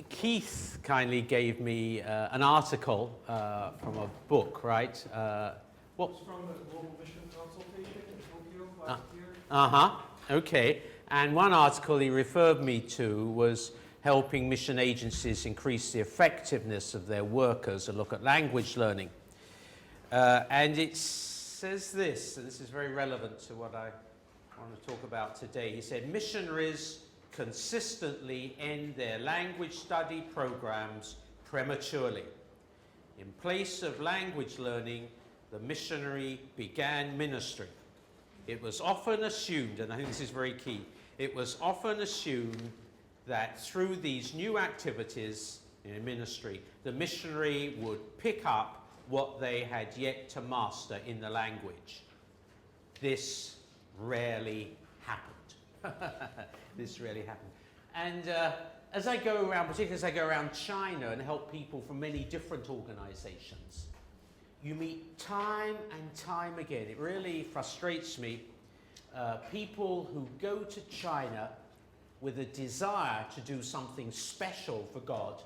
Keith kindly gave me an article from a book, right? What? It was from the Global Mission Consultation in Tokyo last year. Okay. And one article he referred me to was helping mission agencies increase the effectiveness of their workers and look at language learning. And it says this, and this is very relevant to what I want to talk about today. He said, missionaries consistently end their language study programs prematurely. In place of language learning, the missionary began ministry. It was often assumed, and I think this is very key, it was often assumed that through these new activities in ministry, the missionary would pick up what they had yet to master in the language. This rarely happened. This really happened. And as I go around, particularly as I go around China and help people from many different organizations, you meet time and time again. It really frustrates me. People who go to China with a desire to do something special for God,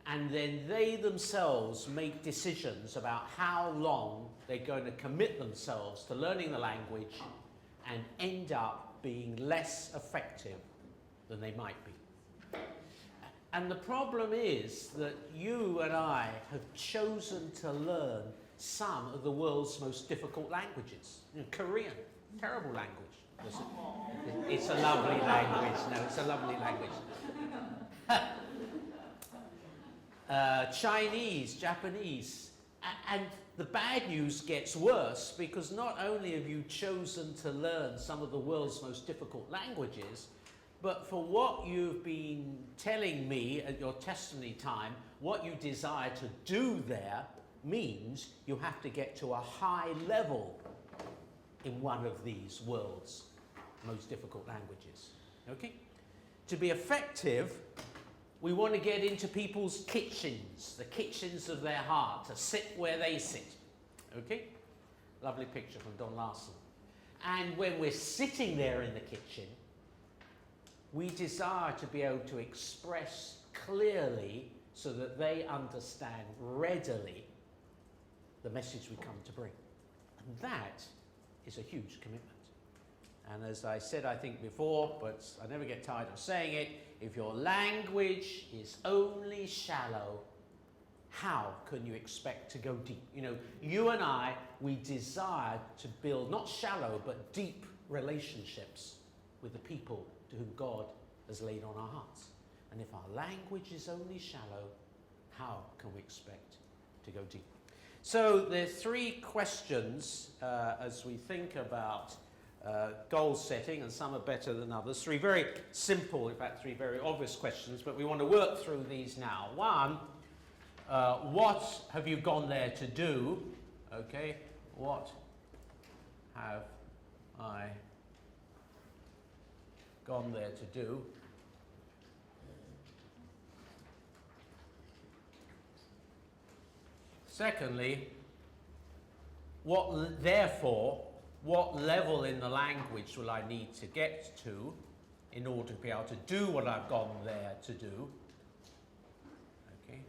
and then they themselves make decisions about how long they're going to commit themselves to learning the language and end up being less effective than they might be. And the problem is that you and I have chosen to learn some of the world's most difficult languages. You know, Korean, terrible language. It's a lovely language. No, it's a lovely language. Chinese, Japanese. And the bad news gets worse because not only have you chosen to learn some of the world's most difficult languages, but for what you've been telling me at your testimony time, what you desire to do there means you have to get to a high level in one of these world's most difficult languages. Okay? To be effective, we want to get into people's kitchens, the kitchens of their heart, to sit where they sit. Okay? Lovely picture from Don Larson. And when we're sitting there in the kitchen, we desire to be able to express clearly so that they understand readily the message we come to bring. And that is a huge commitment. And as I said, I think before, but I never get tired of saying it, if your language is only shallow, how can you expect to go deep? You know, you and I, we desire to build not shallow, but deep relationships with the people to whom God has laid on our hearts. And if our language is only shallow, how can we expect to go deep? So there are three questions as we think about goal setting, and some are better than others. Three very simple, in fact, three very obvious questions, but we want to work through these now. One, what have you gone there to do? Okay, what have I gone there to do? Secondly, therefore, what level in the language will I need to get to in order to be able to do what I've gone there to do? Okay.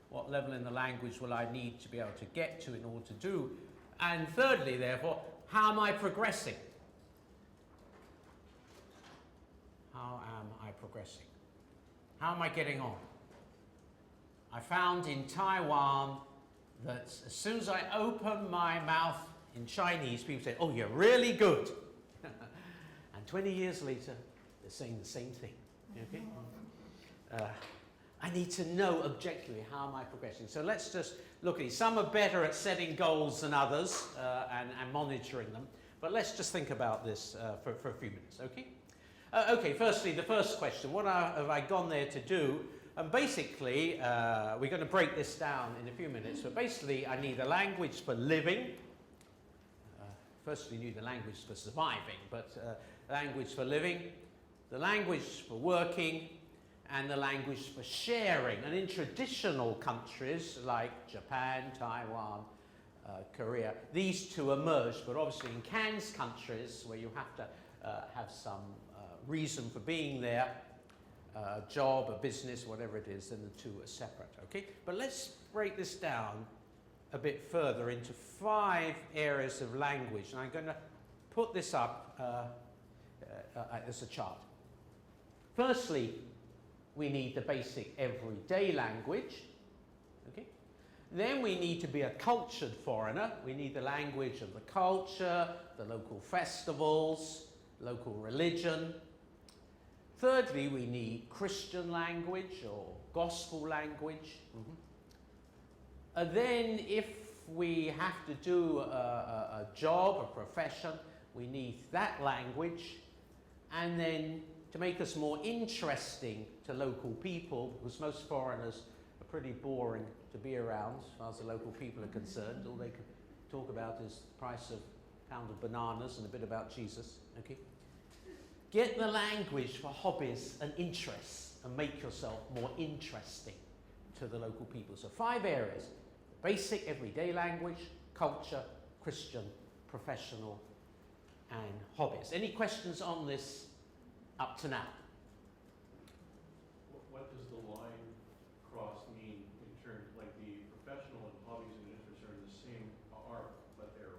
What level in the language will I need to be able to get to in order to do? And thirdly, therefore, how am I progressing? How am I progressing? How am I getting on? I found in Taiwan that as soon as I open my mouth in Chinese, people say, oh, you're really good. And 20 years later, they're saying the same thing. Okay? I need to know objectively how am I progressing. So let's just look at these. Some are better at setting goals than others and monitoring them. But let's just think about this for a few minutes, okay? Okay, firstly, the first question, what have I gone there to do? And basically, we're going to break this down in a few minutes, but basically I need a language for living. Firstly, you need a language for surviving, but language for living, the language for working, and the language for sharing. And in traditional countries like Japan, Taiwan, Korea, these two emerged, but obviously in Can's countries, where you have to have some reason for being there, a job, a business, whatever it is, then the two are separate, okay? But let's break this down a bit further into 5 areas of language, and I'm going to put this up as a chart. Firstly, we need the basic everyday language, okay? Then we need to be a cultured foreigner. We need the language of the culture, the local festivals, local religion. Thirdly, we need Christian language or gospel language. And then if we have to do a job, a profession, we need that language. And then to make us more interesting to local people, because most foreigners are pretty boring to be around as far as the local people are concerned. All they can talk about is the price of a pound of bananas and a bit about Jesus, okay? Get the language for hobbies and interests and make yourself more interesting to the local people. So 5 areas: basic everyday language, culture, Christian, professional, and hobbies. Any questions on this up to now? What does the line cross mean in terms, like the professional and hobbies and interests are in the same arc, but they're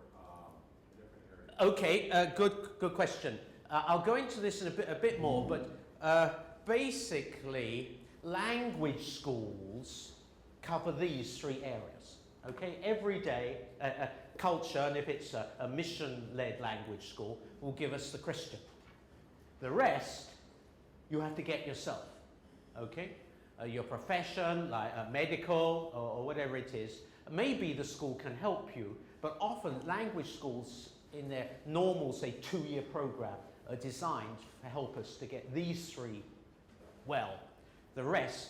different areas? Okay, good question. I'll go into this in a bit more, but basically, language schools cover these 3 areas. Okay, every day, culture, and if it's a mission-led language school, will give us the Christian. The rest, you have to get yourself. Okay, your profession, like medical or whatever it is, maybe the school can help you, but often language schools in their normal, say, 2-year program are designed to help us to get these 3 well. The rest,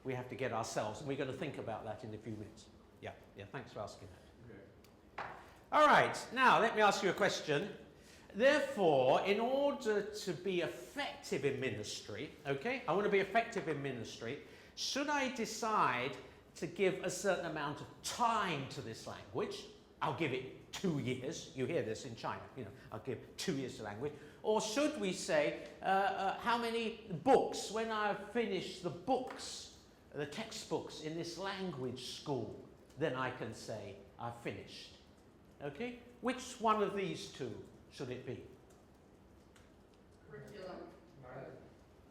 we have to get ourselves, and we're going to think about that in a few minutes. Yeah, thanks for asking that. Okay. All right, now let me ask you a question. Therefore, in order to be effective in ministry, okay, I want to be effective in ministry, should I decide to give a certain amount of time to this language? I'll give it 2 years. You hear this in China, I'll give 2 years to language. Or should we say, how many books, when I've finished the books, the textbooks in this language school, then I can say I've finished. Okay? Which one of these 2 should it be? Curriculum.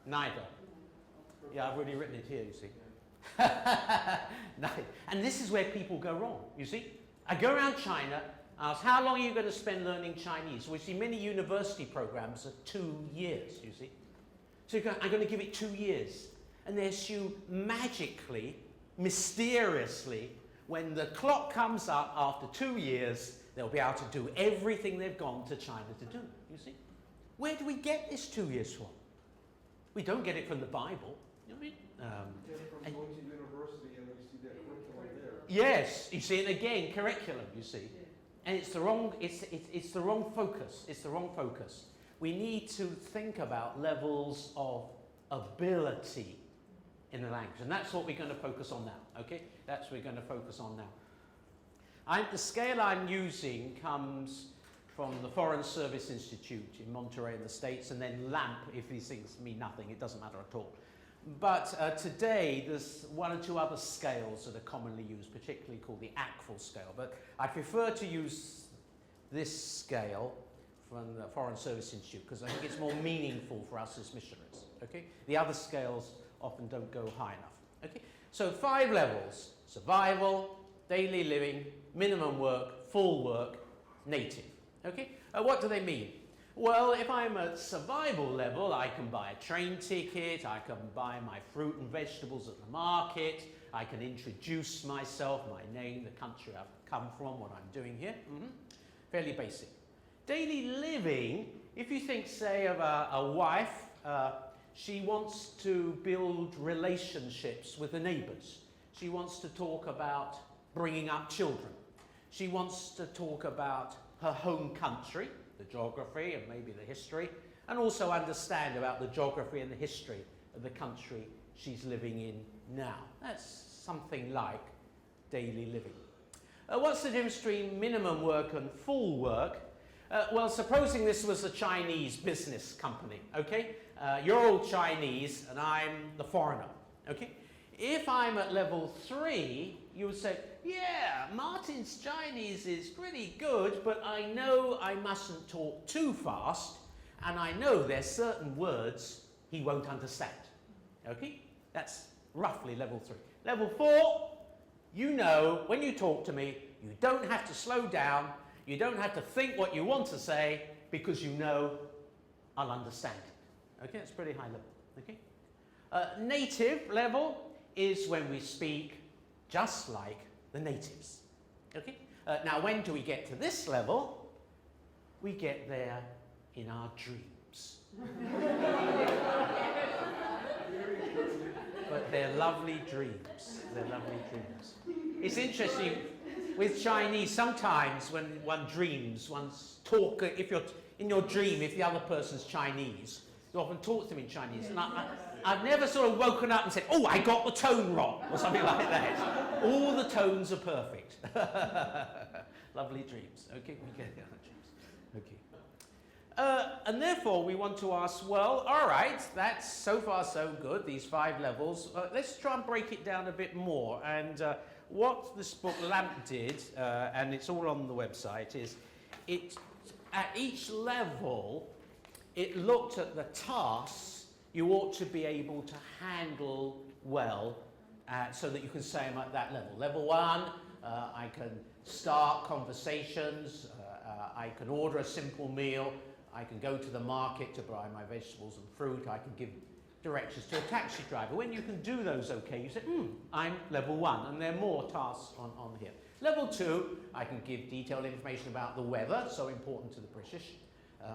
Neither. Yeah, I've already written it here, you see. Neither. And this is where people go wrong, you see. I go around China, I ask, how long are you going to spend learning Chinese? We see many university programs are 2 years, you see. So you go, I'm going to give it 2 years. And they assume magically, mysteriously, when the clock comes up after 2 years, they'll be able to do everything they've gone to China to do, you see. Where do we get this 2 years from? We don't get it from the Bible. You know what I mean? Get it from going to university and we see that curriculum there. Yes, you see, and again, curriculum, you see. And it's the wrong, it's the wrong focus. It's the wrong focus. We need to think about levels of ability in the language. And that's what we're going to focus on now, okay? That's what we're going to focus on now. The scale I'm using comes from the Foreign Service Institute in Monterey in the States, and then LAMP, if these things mean nothing, it doesn't matter at all. But today, there's 1 or 2 other scales that are commonly used, particularly called the ACFL scale. But I prefer to use this scale from the Foreign Service Institute because I think it's more meaningful for us as missionaries. Okay? The other scales often don't go high enough. Okay? So 5 levels: survival, daily living, minimum work, full work, native. Okay? What do they mean? Well, if I'm at survival level, I can buy a train ticket, I can buy my fruit and vegetables at the market, I can introduce myself, my name, the country I've come from, what I'm doing here. Fairly basic. Daily living, if you think, say, of a wife, she wants to build relationships with the neighbours. She wants to talk about bringing up children. She wants to talk about her home country, the geography and maybe the history, and also understand about the geography and the history of the country she's living in now. That's something like daily living. What's the difference between minimum work and full work? Well, supposing this was a Chinese business company, okay? You're all Chinese and I'm the foreigner, okay? If I'm at level 3, you would say, yeah, Martin's Chinese is pretty good, but I know I mustn't talk too fast, and I know there's certain words he won't understand, okay? That's roughly level 3. Level 4, you know, when you talk to me, you don't have to slow down, you don't have to think what you want to say, because you know I'll understand it. Okay, that's pretty high level, okay? Native level is when we speak just like the natives, okay? Now, when do we get to this level? We get there in our dreams. But they're lovely dreams. They're lovely dreams. It's interesting, with Chinese, sometimes when one dreams, one's talk, if you're in your dream, if the other person's Chinese, you often talk to them in Chinese. And I've never sort of woken up and said, oh, I got the tone wrong, or something like that. All the tones are perfect. Lovely dreams. Okay, we get the other dreams. Okay. And therefore, we want to ask, well, all right, that's so far so good, these 5 levels. Let's try and break it down a bit more. And what this book LAMP did, and it's all on the website, is it at each level, it looked at the tasks you ought to be able to handle well so that you can say them at that level. Level 1, I can start conversations, I can order a simple meal, I can go to the market to buy my vegetables and fruit, I can give directions to a taxi driver. When you can do those okay, you say, I'm level 1, and there are more tasks on here. Level 2, I can give detailed information about the weather, so important to the British,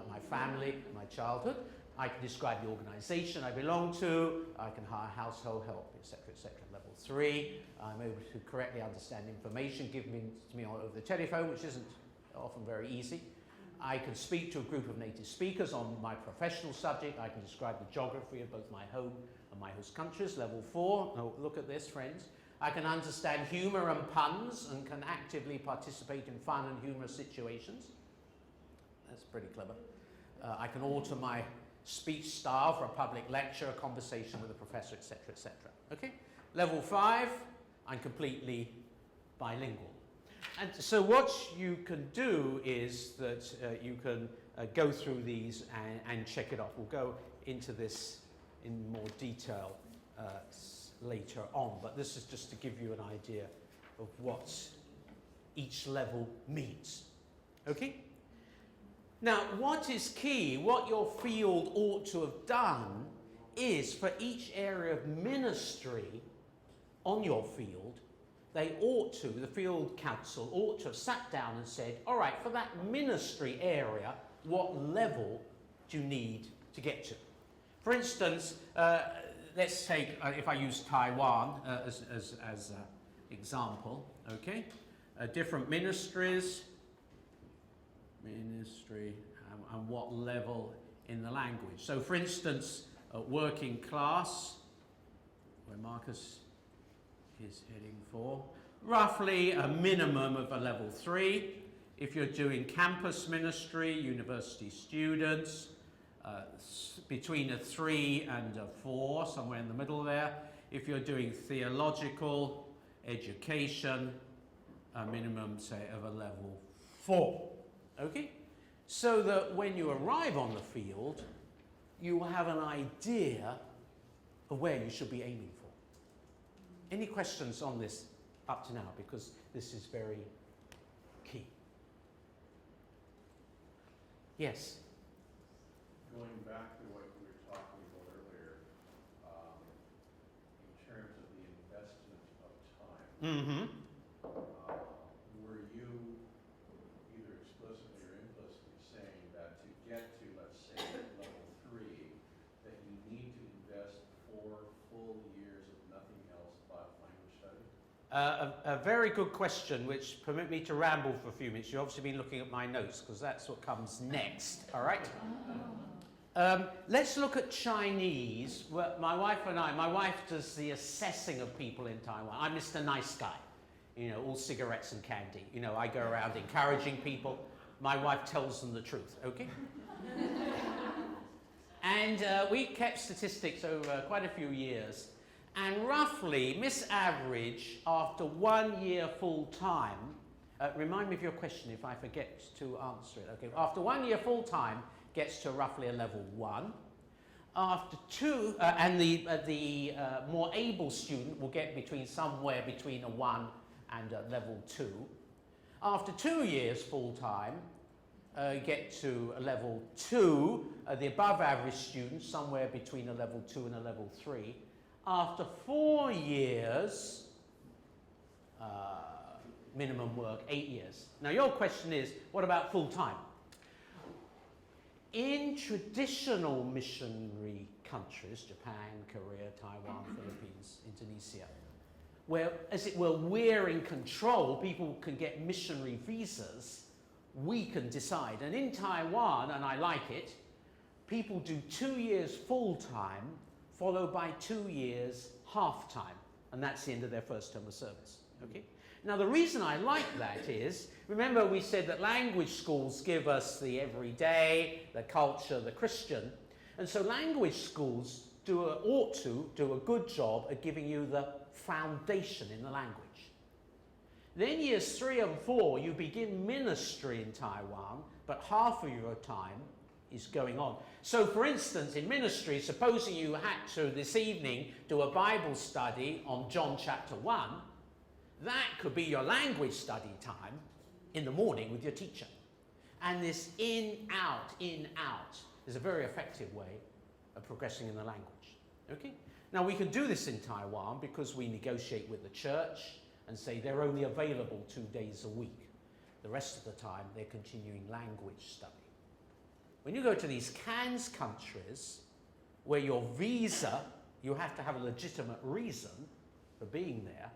my family, my childhood. I can describe the organisation I belong to, I can hire household help, etc., etc. Level 3, I'm able to correctly understand information given to me over the telephone, which isn't often very easy. I can speak to a group of native speakers on my professional subject. I can describe the geography of both my home and my host countries. Level 4, oh, look at this, friends. I can understand humour and puns and can actively participate in fun and humorous situations. That's pretty clever. I can alter my speech style for a public lecture, a conversation with a professor, etc., etc. Okay? Level 5, I'm completely bilingual. And so what you can do is that you can go through these and check it off. We'll go into this in more detail later on, but this is just to give you an idea of what each level means. Okay? Now, what is key, what your field ought to have done, is for each area of ministry on your field, they ought to, the field council ought to have sat down and said, all right, for that ministry area, what level do you need to get to? For instance, let's take, if I use Taiwan as an example, okay? Different ministries, and what level in the language. So for instance, working class, where Marcus is heading for, roughly a minimum of a level 3. If you're doing campus ministry, university students, between a 3 and a 4, somewhere in the middle there. If you're doing theological education, a minimum, say, of a level 4. Okay? So that when you arrive on the field, you will have an idea of where you should be aiming for. Any questions on this up to now? Because this is very key. Yes? Going back to what we were talking about earlier, in terms of the investment of time, Mm-hmm. were you either explicitly or implicitly saying that to get to, let's say, level 3, that you need to invest 4 full years of nothing else but language study? A very good question, which permit me to ramble for a few minutes. You've obviously been looking at my notes, because that's what comes next, all right? Let's look at Chinese. Well, my wife does the assessing of people in Taiwan. I'm Mr. Nice Guy, you know, all cigarettes and candy. You know, I go around encouraging people. my wife tells them the truth, okay? And we kept statistics over quite a few years. And roughly, Miss Average, after 1 year full time, remind me of your question if I forget to answer it. Okay, after 1 year full time, gets to roughly a level 1. After 2, and the more able student will get somewhere between a 1 and a level 2. After 2 years full time, get to a level 2. The above average student somewhere between a level 2 and a level 3. After 4 years, minimum work, 8 years. Now your question is, what about full time? In traditional missionary countries, Japan, Korea, Taiwan, Philippines, Indonesia, where, as it were, we're in control, people can get missionary visas, we can decide. And in Taiwan, and I like it, people do 2 years full-time, followed by 2 years half-time, and that's the end of their first term of service, okay? Now the reason I like that is, remember we said that language schools give us the everyday, the culture, the Christian, and so language schools ought to do a good job at giving you the foundation in the language. Then years 3 and 4, you begin ministry in Taiwan, but half of your time is going on. So for instance, in ministry, supposing you had to this evening do a Bible study on John chapter 1, that could be your language study time in the morning with your teacher. And this in, out is a very effective way of progressing in the language. Okay? Now we can do this in Taiwan because we negotiate with the church and say they're only available 2 days a week. The rest of the time they're continuing language study. When you go to these CANS countries where your visa, you have to have a legitimate reason for being there.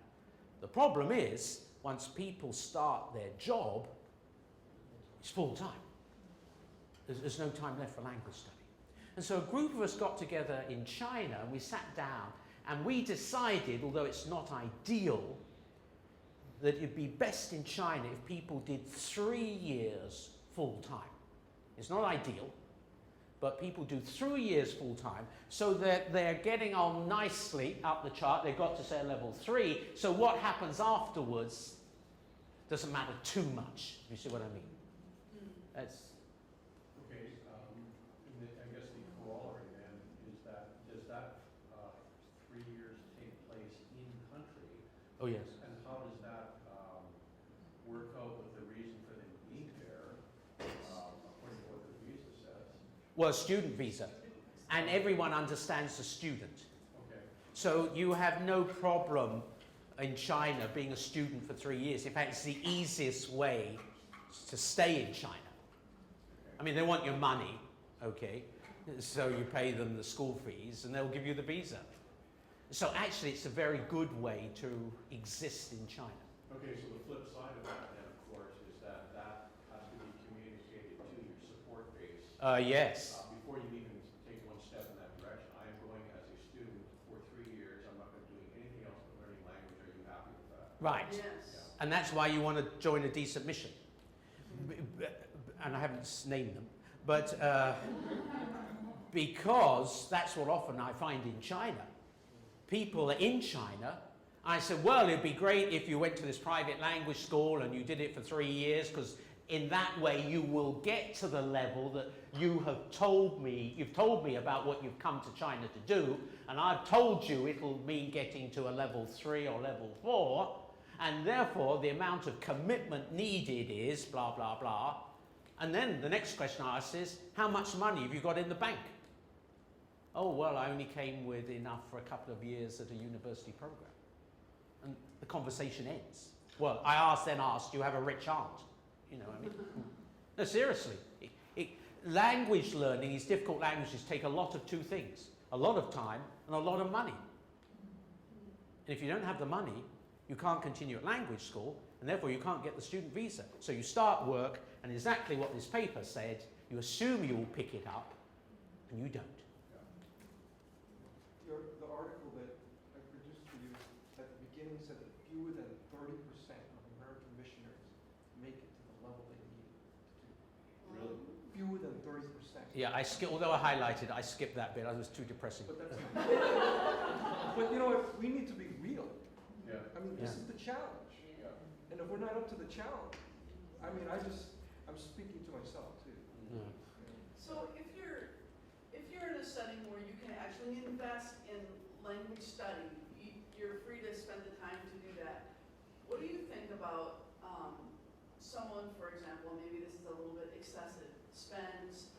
The problem is, once people start their job, it's full time. There's no time left for language study. And so a group of us got together in China and we sat down and we decided, although it's not ideal, that it'd be best in China if people did 3 years full time. It's not ideal, but people do 3 years full time so that they're getting on nicely up the chart. They've got to say level 3. So what happens afterwards doesn't matter too much. You see what I mean? That's Okay, I guess the corollary then is that, does that 3 years take place in country? oh yes. And how does that work out with the reason for them being there, according to what the visa says? Well, student visa, and everyone understands the student. Okay. So you have no problem in China being a student for 3 years. In fact, it's the easiest way to stay in China. I mean, they want your money, okay? So you pay them the school fees and they'll give you the visa. So actually, it's a very good way to exist in China. Okay, so the flip side of that then, of course, is that that has to be communicated to your support base. Yes. Before you even take one step in that direction. I am going as a student for 3 years. I'm not going to do anything else but learning language. Are you happy with that? Right. Yes. And that's why you want to join a decent mission. And I haven't named them, but because that's what often I find in China. People are in China. I said, well, it'd be great if you went to this private language school and you did it for 3 years, because in that way you will get to the level that you've told me about what you've come to China to do, and I've told you it'll mean getting to a level 3 or level 4, and therefore the amount of commitment needed is blah, blah, blah. And then the next question I ask is, how much money have you got in the bank? Oh, well, I only came with enough for a couple of years at a university program. And the conversation ends. Well, I then asked, do you have a rich aunt? You know what I mean? No, seriously. Language learning, these difficult languages, take a lot of 2 things. A lot of time and a lot of money. And if you don't have the money, you can't continue at language school, and therefore you can't get the student visa. So you start work, and exactly what this paper said, you assume you will pick it up, and you don't. The article that I produced for you at the beginning said that fewer than 30% of American missionaries make it to the level they need to. Yeah, although I highlighted, I skipped that bit. I was too depressing. But that's, but you know what, we need to be real. Yeah. I mean, this Yeah. is the challenge. Yeah. And if we're not up to the challenge, I mean, I'm speaking to myself too. Yeah. So if you're in a setting where you can actually invest in language study, you're free to spend the time to do that. What do you think about someone, for example, maybe this is a little bit excessive, spends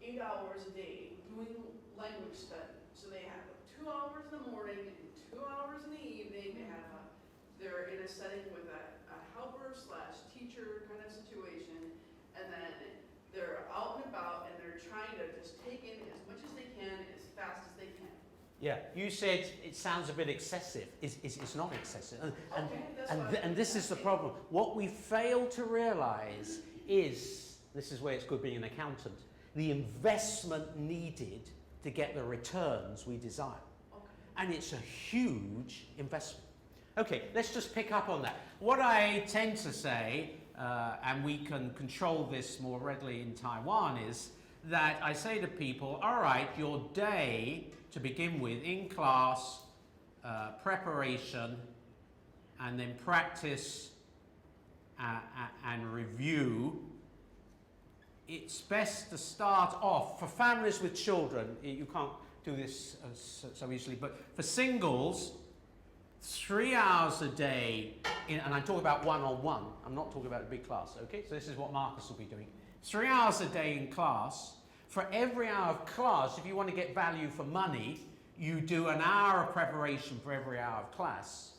8 hours a day doing language study? So they have 2 hours in the morning and 2 hours in the evening. They're in a setting with a helper / teacher kind of situation, and then they're out and about and they're trying to just take in as much as they can as fast as they can. Yeah, you said it sounds a bit excessive. It's not excessive. And this is the problem. What we fail to realize is, this is where it's good being an accountant, the investment needed to get the returns we desire. Okay. And it's a huge investment. Okay, let's just pick up on that. What I tend to say, and we can control this more readily in Taiwan, is that I say to people, all right, your day to begin with, in class, preparation, and then practice and review. It's best to start off, for families with children, you can't do this so easily, but for singles, 3 hours a day, and I'm talking about one-on-one, I'm not talking about a big class, okay? So this is what Marcus will be doing. 3 hours a day in class. For every hour of class, if you want to get value for money, you do an hour of preparation for every hour of class.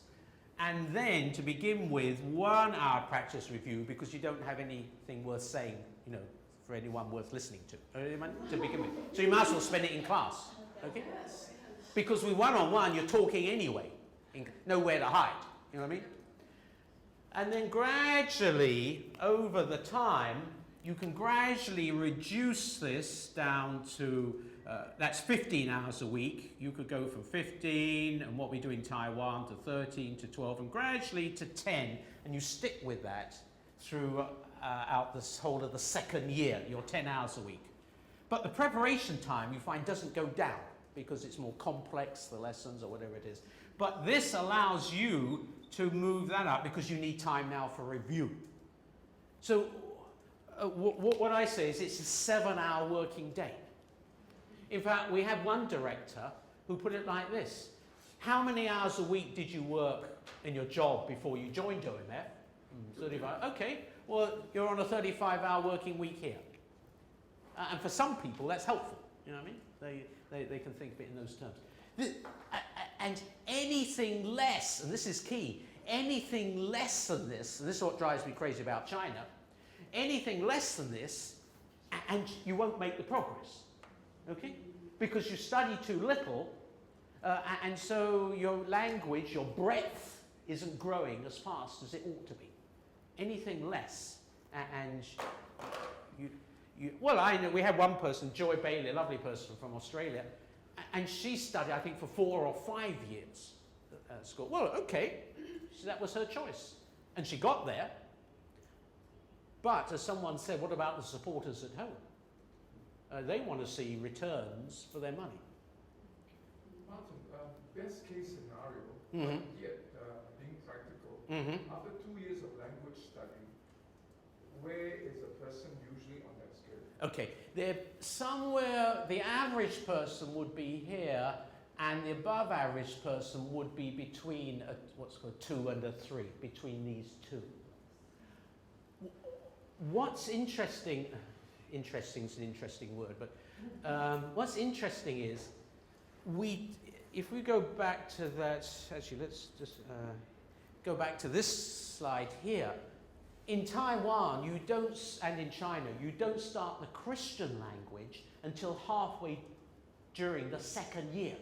And then, to begin with, 1 hour practice review, because you don't have anything worth saying, for anyone worth listening to begin with. So you might as well spend it in class, okay? Because with one-on-one, you're talking anyway. Nowhere to hide, you know what I mean? And then gradually, over the time, you can gradually reduce this down to, that's 15 hours a week. You could go from 15, and what we do in Taiwan, to 13, to 12, and gradually to 10, and you stick with that throughout this whole of the second year, your 10 hours a week. But the preparation time, you find, doesn't go down, because it's more complex, the lessons, or whatever it is. But this allows you to move that up, because you need time now for review. So what I say is it's a 7-hour working day. In fact, we have one director who put it like this. How many hours a week did you work in your job before you joined OMF? 35. Okay, well, you're on a 35-hour working week here. And for some people, that's helpful. You know what I mean? They can think of it in those terms. And anything less, and this is key, anything less than this, and this is what drives me crazy about China, anything less than this, and you won't make the progress, okay? Because you study too little, and so your language, your breadth, isn't growing as fast as it ought to be. Anything less, and well, I know we had one person, Joy Bailey, a lovely person from Australia, and she studied, I think, for 4 or 5 years at school. Well, okay, so that was her choice, and she got there. But as someone said, what about the supporters at home? They want to see returns for their money. Martin, best case scenario, Mm-hmm. yet being practical, Mm-hmm. after 2 years of language study, where is a person usually on that scale? Okay, they're somewhere, the average person would be here, and the above average person would be between what's called 2 and a 3, between these two. What's interesting is an interesting word, but what's interesting is, if we go back to that, actually let's just go back to this slide here. In Taiwan, you don't, and in China, you don't start the Christian language until halfway during the second year.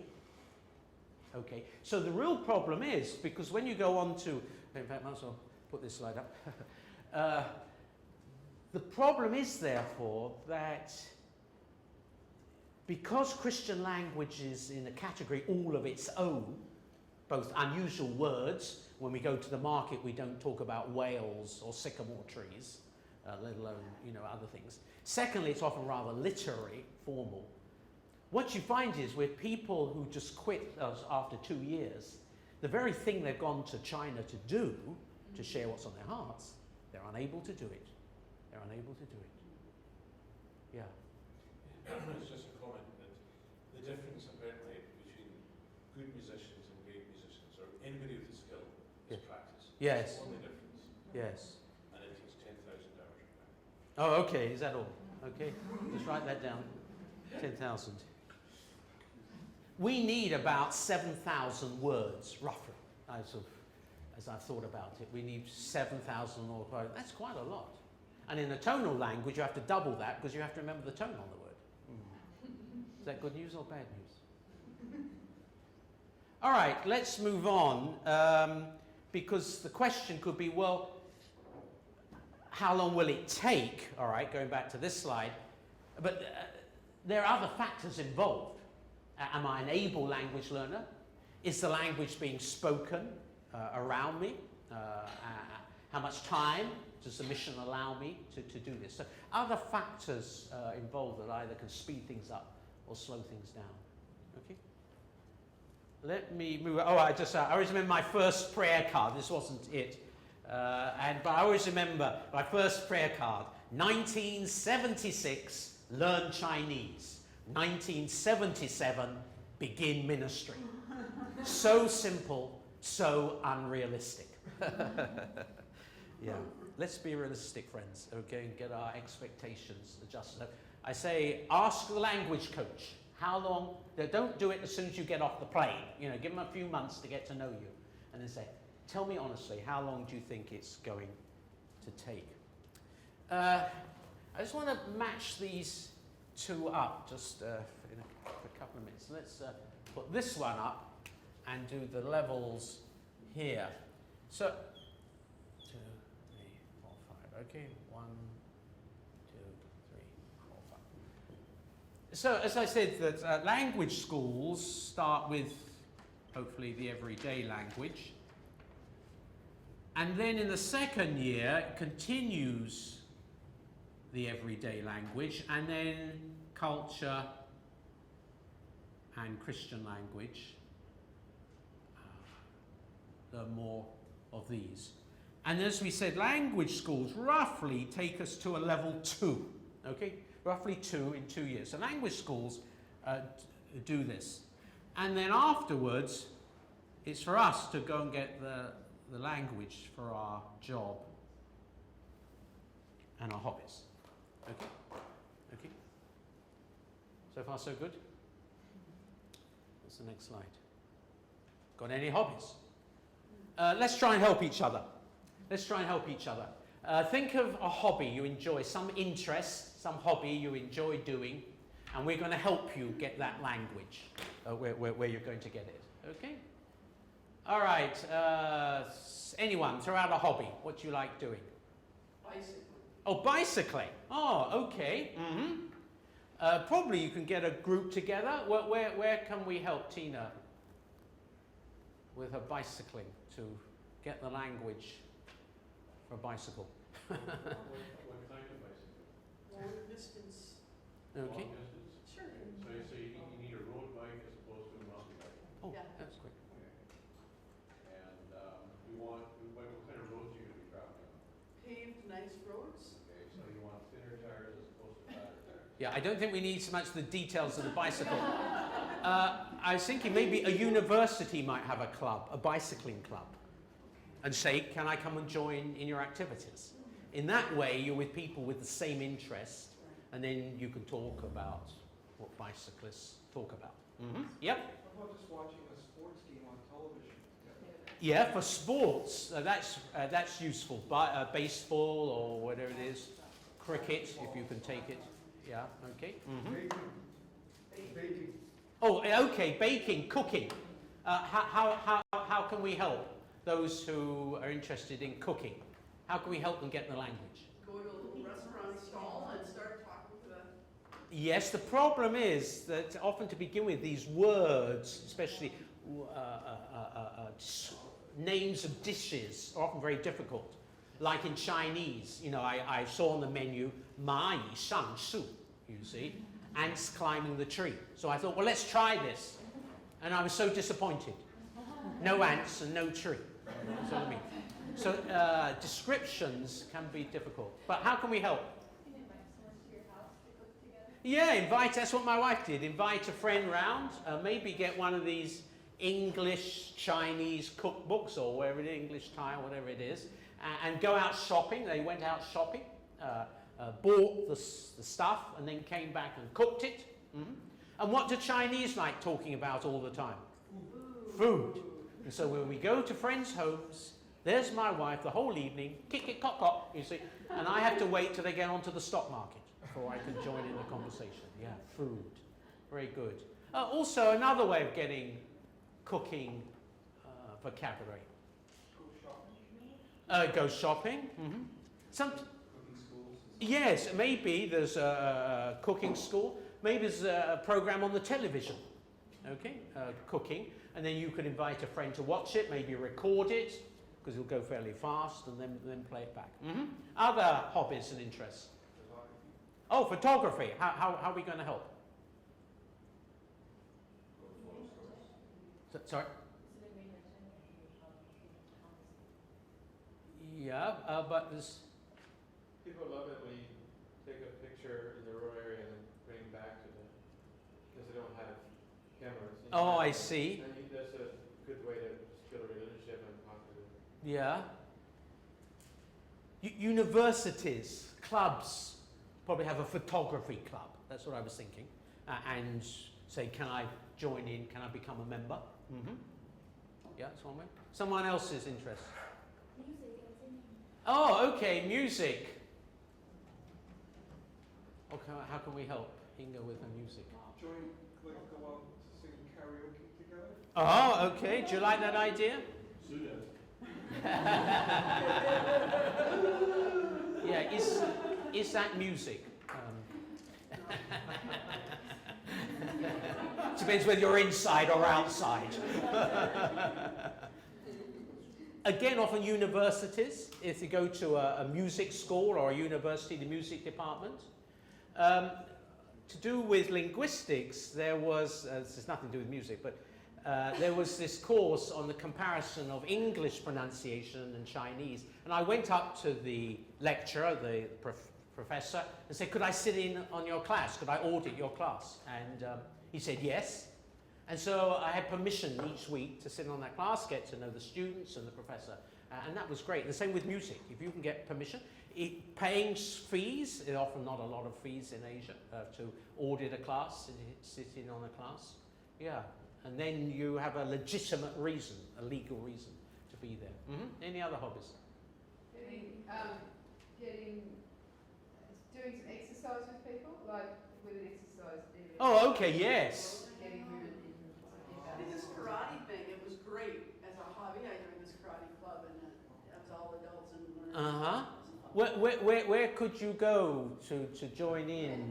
Okay, so the real problem is, because when you go on to, in fact, I might as well put this slide up. The problem is, therefore, that because Christian language is in a category all of its own, both unusual words, when we go to the market we don't talk about whales or sycamore trees, let alone, you know, other things. Secondly, it's often rather literary, formal. What you find is with people who just quit us after 2 years, the very thing they've gone to China to do, to share what's on their hearts, they're unable to do it. They're unable to do it. Yeah. It's just a comment that the difference apparently between good musicians and great musicians, or anybody with a skill, is Yeah. practice. Yes. It's the only difference. Yes. And it takes 10,000 hours. Oh, okay. Is that all? Okay. Just write that down. 10,000. We need about 7,000 words, roughly, as I've thought about it. We need 7,000 or that's quite a lot. And in a tonal language, you have to double that because you have to remember the tone on the word. Is that good news or bad news? All right, let's move on because the question could be, well, how long will it take? All right, going back to this slide. But there are other factors involved. Am I an able language learner? Is the language being spoken around me? How much time does the mission allow me to do this? So other factors involved that either can speed things up or slow things down. Okay. Let me move. Oh, I always remember my first prayer card. This wasn't it, but I always remember my first prayer card. 1976, learn Chinese. 1977, begin ministry. So simple, so unrealistic. Yeah, let's be realistic, friends, okay, and get our expectations adjusted. I say, ask the language coach, how long, don't do it as soon as you get off the plane. You know, give them a few months to get to know you. And then say, tell me honestly, how long do you think it's going to take? I just want to match these two up just in a couple of minutes. Let's put this one up and do the levels here. So, 2, 3, 4, 5. Okay, 1, 2, 3, 4, 5. So, as I said, that language schools start with hopefully the everyday language, and then in the second year it continues the everyday language, and then culture and Christian language. Learn more of these. And as we said, language schools roughly take us to a level 2, okay? Roughly 2 in 2 years. So language schools do this. And then afterwards, it's for us to go and get the language for our job and our hobbies. Okay? Okay? So far, so good? What's the next slide? Got any hobbies? Let's try and help each other. Let's try and help each other. Think of a hobby you enjoy, some interest, some hobby you enjoy doing, and we're going to help you get that language where you're going to get it. Okay? All right. Anyone, throw out a hobby. What do you like doing? Bicycle. Oh, bicycling. Oh, okay. Mm-hmm. Probably you can get a group together. Where can we help Tina with her bicycling to get the language for a bicycle? What kind of bicycle? Long distance. Okay. Long distance? Sure. So you need a road bike as opposed to a mountain bike? Oh, Yeah. that's quick. Okay. And what kind of roads are you going to be traveling on? Paved, nice roads. Okay, so you want thinner tires as opposed to fatter tires? Yeah, I don't think we need so much the details of the bicycle. I was thinking maybe a university might have a club, a bicycling club, and say, can I come and join in your activities? In that way, you're with people with the same interest, and then you can talk about what bicyclists talk about. Mm-hmm. Yep. How about just watching a sports game on television? Yeah, for sports, that's useful. Baseball or whatever it is, cricket, if you can take it. Yeah, okay. Mm-hmm. Baking. Oh, okay, baking, cooking. How can we help those who are interested in cooking? How can we help them get the language? Go to a little restaurant stall and start talking to the. Yes, the problem is that often to begin with, these words, especially names of dishes, are often very difficult. Like in Chinese, you know, I saw on the menu, 蚂蚁上树, you see, ants climbing the tree. So I thought, well, let's try this. And I was so disappointed. No ants and no tree. That's what I mean. So descriptions can be difficult. But how can we help? Can you invite someone to your house to cook together? Yeah, that's what my wife did. Invite a friend round, maybe get one of these English, Chinese cookbooks or wherever it is, English, Thai, whatever it is, and go out shopping. They went out shopping, bought the stuff, and then came back and cooked it. And what do Chinese like talking about all the time? Food. And so when we go to friends' homes, there's my wife the whole evening, kick-it-cock-cock, you see, and I have to wait till they get onto the stock market before I can join in the conversation. Yeah, food. Very good. Also, another way of getting cooking vocabulary. Go shopping. Some, Cooking schools. yes, maybe there's a cooking school. Maybe there's a program on the television. Okay, cooking, and then you could invite a friend to watch it, maybe record it, because it'll go fairly fast, and then play it back. Other hobbies and interests. Photography. Oh, photography. How are we going to help? Sorry. Yeah, but there's. People love it when you take a picture in the rural area and then bring it back to them, because they don't have cameras. Oh, I see. And that's a good way to build a relationship and talk to them. Yeah. Universities, clubs probably have a photography club. That's what I was thinking. And say, can I join in? Can I become a member? Yeah, that's one way. Someone else's interest. Music and singing. Oh, okay, music. Okay, how can we help Inga with her music? Join, like, go out to sing karaoke together. Oh, okay. Do you like that idea? Sue does. Yeah, is that music? Depends whether you're inside or outside. Again, often universities, if you go to a music school or a university, the music department, to do with linguistics, there was, this has nothing to do with music, but there was this course on the comparison of English pronunciation and Chinese. And I went up to the lecturer, the professor, and said, could I sit in on your class? Could I audit your class? And he said yes. And so I had permission each week to sit on that class, get to know the students and the professor. And that was great. The same with music. If you can get permission, paying fees, often not a lot of fees in Asia, to audit a class, sit in on a class. Yeah. And then you have a legitimate reason, a legal reason to be there. Any other hobbies? Doing some exercise with people, like with an exercise. Oh, okay, yes. Getting movement in. I think this karate thing, it was great as a hobby. I joined this karate club and it was all adults and learning. Where could you go to join in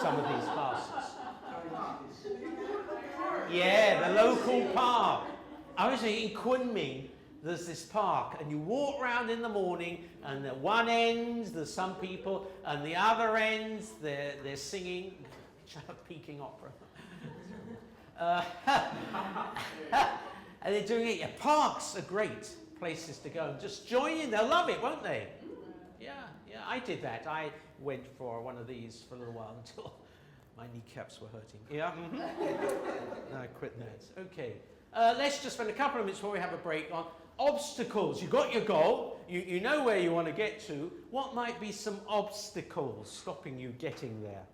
some of these classes? Yeah, the local park. I was in Kunming, there's this park, and you walk around in the morning, and at one end there's some people, and the other end they're singing Peking opera. And they're doing it. Yeah, parks are great places to go. Just join in, they'll love it, won't they? Yeah, I did that. I went for one of these for a little while until my kneecaps were hurting. Yeah, I quit that. Okay, let's just spend a couple of minutes before we have a break on obstacles. You got your goal, you know where you want to get to. What might be some obstacles stopping you getting there?